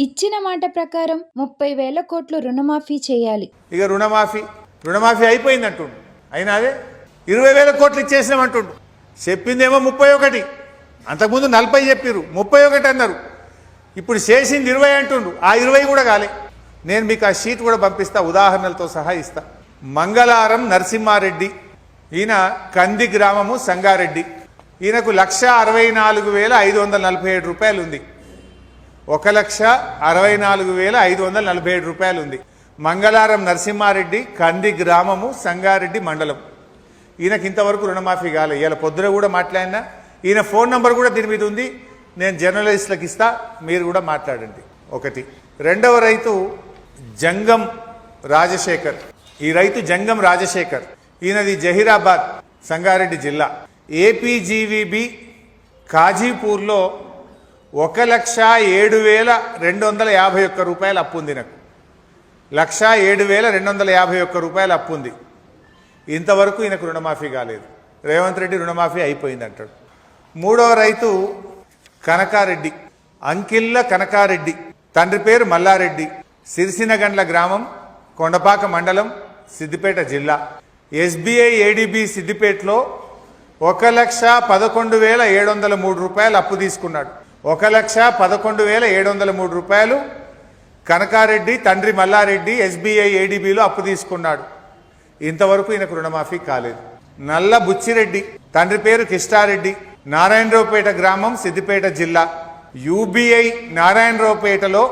ఇచ్చిన మాట ప్రకారం 30,000 కోట్లు రుణమాఫీ చేయాలి. ఇక రుణమాఫీ అయిపోయింది అంటుండు. అయినా అదే 20,000 కోట్లు ఇచ్చేసినాం అంటుండు. చెప్పిందేమో 31, అంతకుముందు 40 చెప్పిర్రు, 31 అన్నారు. ఇప్పుడు చేసింది 20 అంటుండు. ఆ 20 కూడా కాలే. నేను మీకు ఆ షీట్ కూడా పంపిస్తా, ఉదాహరణలతో సహా ఇస్తా. మంగళారం నరసింహారెడ్డి, ఈయన కంది గ్రామము సంగారెడ్డి. ఈయనకు 1,64,547 రూపాయలు ఉంది. 1,64,547 రూపాయలు ఉంది. మంగళారం నరసింహారెడ్డి, కంది గ్రామము, సంగారెడ్డి మండలం. ఈయనకి ఇంతవరకు రుణమాఫీ కాలే. ఇలా పొద్దున కూడా మాట్లాడినా. ఈయన ఫోన్ నంబర్ కూడా దీని మీద ఉంది, నేను జర్నలిస్టులకు ఇస్తా, మీరు కూడా మాట్లాడండి. ఒకటి. రెండవ రైతు జంగం రాజశేఖర్. ఈ రైతు జంగం రాజశేఖర్, ఈయనది జహీరాబాద్, సంగారెడ్డి జిల్లా. ఏపీజీవీబీ కాజీపూర్లో 1,07,251 రూపాయలు అప్పు ఉంది. నాకు 1,07,251 రూపాయలు అప్పు ఉంది. ఇంతవరకు ఈయనకు రుణమాఫీ కాలేదు. రేవంత్ రెడ్డి రుణమాఫీ అయిపోయింది అంటాడు. మూడవ రైతు కనకారెడ్డి, అంకిళ్ళ కనకారెడ్డి, తండ్రి పేరు మల్లారెడ్డి, సిరిసినగండ్ల గ్రామం, కొండపాక మండలం, సిద్దిపేట జిల్లా. ఎస్బీఐ ఏడీబీ సిద్దిపేటలో 1,11,703 రూపాయలు అప్పు తీసుకున్నాడు. 1,11,703 రూపాయలు కనకారెడ్డి తండ్రి మల్లారెడ్డి ఎస్బీఐ ఏడీబీలో అప్పు తీసుకున్నాడు. ఇంతవరకు ఈయనకు రుణమాఫీ కాలేదు. నల్ల బుచ్చిరెడ్డి, తండ్రి పేరు కిష్టారెడ్డి, నారాయణరావుపేట గ్రామం, సిద్దిపేట జిల్లా. యూబీఐ నారాయణరావుపేటలో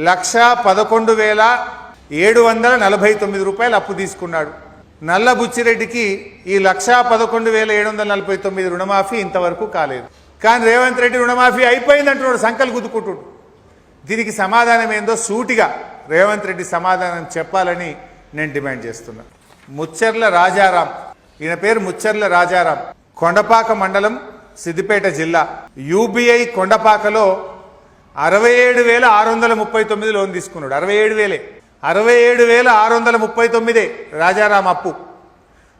1,11,749 రూపాయలు అప్పు తీసుకున్నాడు. నల్ల బుచ్చిరెడ్డికి ఈ 1,11,749 రుణమాఫీ ఇంతవరకు కాలేదు. కానీ రేవంత్ రెడ్డి రుణమాఫీ అయిపోయిందంటున్నాడు, సంకలు గుద్దుకుంటుడు. దీనికి సమాధానం ఏందో సూటిగా రేవంత్ రెడ్డి సమాధానం చెప్పాలని నేను డిమాండ్ చేస్తున్నా. ముచ్చర్ల రాజారాం, ఈయన పేరు ముచ్చర్ల రాజారాం, కొండపాక మండలం, సిద్దిపేట జిల్లా. యూబీఐ కొండపాకలో 67,639 లోన్ తీసుకున్నాడు. 67,639 రాజారాం అప్పు.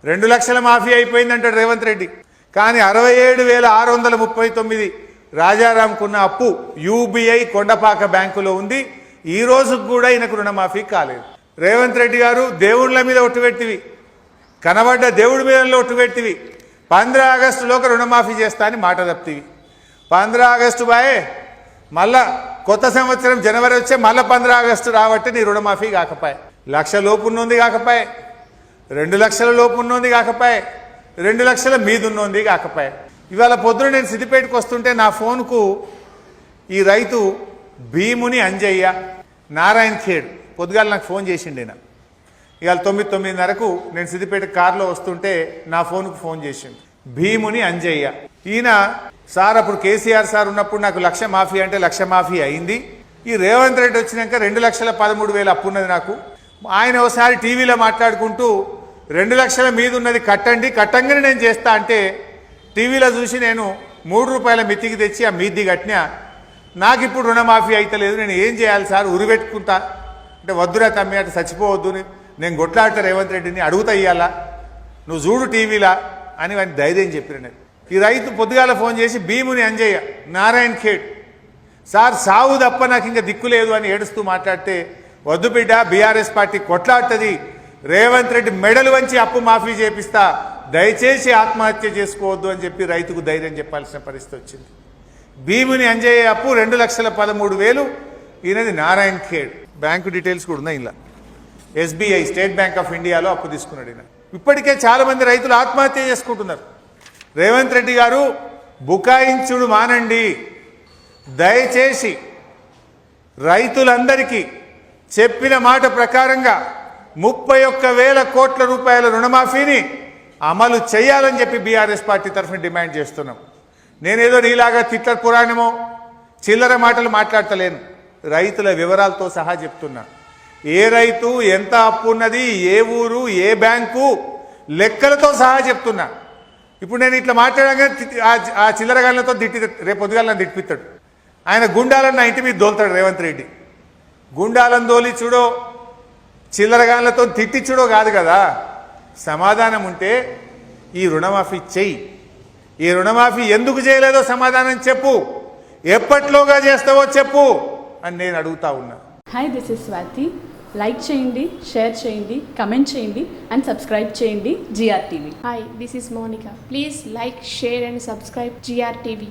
2 లక్షల మాఫీ అయిపోయిందంటాడు రేవంత్ రెడ్డి. కానీ 67,639 రాజారాంకున్న అప్పు యూబీఐ కొండపాక బ్యాంకులో ఉంది. ఈ రోజుకు కూడా ఈయనకు రుణమాఫీ కాలేదు. రేవంత్ రెడ్డి గారు దేవుళ్ళ మీద ఒట్టు పెట్టివి, కనబడ్డ దేవుడి మీద ఒట్టు పెట్టివి. 15 ఆగస్టులోకి రుణమాఫీ చేస్తా అని మాట తప్పివి. 15 ఆగస్టు బాయే, మళ్ళా కొత్త సంవత్సరం జనవరి వచ్చే మళ్ళీ 15 ఆగస్టు రాబట్టి నీ రుణమాఫీ కాకపాయే. 1,00,000 లోపు ఉన్నది కాకపాయే, 2 లక్షల లోపు ఉన్నది కాకపాయే, 2 లక్షల మీద ఉన్నది కాకపాయే. ఇవాళ పొద్దున నేను సిద్దిపేటకు వస్తుంటే నా ఫోన్కు ఈ రైతు భీముని అంజయ్య, నారాయణ ఖేడ్, పొద్దుగాల నాకు ఫోన్ చేసిండు. ఈయన ఇవాళ 9:30కు నేను సిద్దిపేట కారులో వస్తుంటే నా ఫోన్కు ఫోన్ చేసిండు. భీముని అంజయ్య. ఈయన సార్ అప్పుడు కేసీఆర్ సార్ ఉన్నప్పుడు నాకు 1,00,000 మాఫీ అంటే 1,00,000 మాఫీ అయింది. ఈ రేవంత్ రెడ్డి వచ్చినాక 2,13,000 అప్పు ఉన్నది నాకు. ఆయన ఒకసారి టీవీలో మాట్లాడుకుంటూ 2 లక్షల మీద ఉన్నది కట్టండి, కట్టంగానే నేను చేస్తా అంటే టీవీలో చూసి నేను 3 రూపాయల మితికి తెచ్చి ఆ మీది కట్టినా. నాకు ఇప్పుడు రుణమాఫీ అయితలేదు, నేను ఏం చేయాలి సార్, ఉరిపెట్టుకుంటా అంటే వద్దురా తమ్మి, అటు చచ్చిపోవద్దు, నేను కొట్లాడతా రేవంత్ రెడ్డిని, అడుగుతా ఇయ్యాలా, నువ్వు చూడు టీవీలా అని వాడిని ధైర్యం చెప్పిన. నేను ఈ రైతు పొద్దుగాల ఫోన్ చేసి భీముని అంజయ్య, నారాయణ ఖేడ్, సార్ సావు తప్ప నాకు ఇంకా దిక్కు లేదు అని ఏడుస్తూ మాట్లాడితే, వద్దు బిడ్డ, బీఆర్ఎస్ పార్టీ కొట్లాడుతుంది, రేవంత్ రెడ్డి మెడలు వంచి అప్పు మాఫీ చేపిస్తా, దయచేసి ఆత్మహత్య చేసుకోవద్దు అని చెప్పి రైతుకు ధైర్యం చెప్పాల్సిన పరిస్థితి వచ్చింది. భీముని అంజయ్య అప్పు 2,13,000, ఈయనది నారాయణ ఖేడ్. బ్యాంకు డీటెయిల్స్ కూడా ఉన్నాయి ఇలా. ఎస్బీఐ స్టేట్ బ్యాంక్ ఆఫ్ ఇండియాలో అప్పు తీసుకున్నాడు ఈయన. ఇప్పటికే చాలా మంది రైతులు ఆత్మహత్య చేసుకుంటున్నారు. రేవంత్ రెడ్డి గారు బుకాయించుడు మానండి, దయచేసి రైతులందరికీ చెప్పిన మాట ప్రకారంగా 31,000 కోట్ల రూపాయల రుణమాఫీని అమలు చేయాలని చెప్పి బీఆర్ఎస్ పార్టీ తరఫున డిమాండ్ చేస్తున్నాం. నేనేదో నీలాగా తిట్ల పురాణమో చిల్లర మాటలు మాట్లాడతలేను, రైతుల వివరాలతో సహా చెప్తున్నా. ఏ రైతు ఎంత అప్పు ఉన్నది, ఏ ఊరు, ఏ బ్యాంకు, లెక్కలతో సహా చెప్తున్నా. ఇప్పుడు నేను ఇట్లా మాట్లాడగా ఆ చిల్లరగాళ్ళతో రేపు పొద్దుగాల నన్ను తిట్టిపిస్తాడు. ఆయన గుండాలను నా ఇంటి మీద దోలుతాడు రేవంత్ రెడ్డి. గుండాలను దోలి చూడో, చిల్లరగాళ్ళతో తిట్టించుడో కాదు కదా. సమాధానం ఉంటే ఈ రుణమాఫీ చెయ్యి. ఈ రుణమాఫీ ఎందుకు చేయలేదో సమాధానం చెప్పు, ఎప్పట్లోగా చేస్తావో చెప్పు. అని నేను అడుగుతా ఉన్నా. Hi, this is Swathi. Like చేయండి, షేర్ చేయండి, కమెంట్ చేయండి అండ్ సబ్స్క్రైబ్ చేయండి GRTV. Hi, this is Monica. Please like, share and subscribe GRTV.